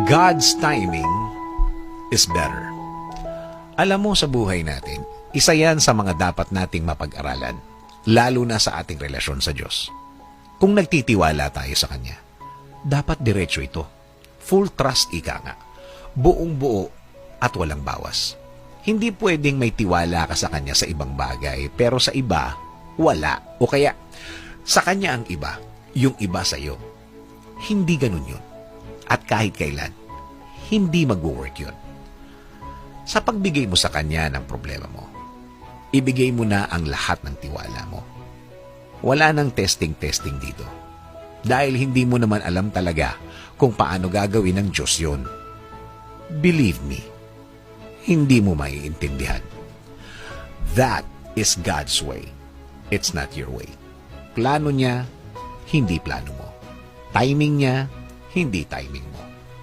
God's timing is better. Alam mo, sa buhay natin, isa yan sa mga dapat nating mapag-aralan, lalo na sa ating relasyon sa Diyos. Kung nagtitiwala tayo sa Kanya, dapat diretso ito. Full trust, ika nga. Buong buo at walang bawas. Hindi pwedeng may tiwala ka sa Kanya sa ibang bagay, pero sa iba, wala. O kaya, sa Kanya ang iba, yung iba sa iyo. Hindi ganun yun. At kahit kailan, hindi mag-work yun. Sa pagbigay mo sa Kanya ng problema mo, ibigay mo na ang lahat ng tiwala mo. Wala nang testing-testing dito. Dahil hindi mo naman alam talaga kung paano gagawin ng Diyos yun. Believe me, hindi mo maiintindihan. That is God's way. It's not your way. Plano niya, hindi plano mo. Timing niya, hindi timing mo.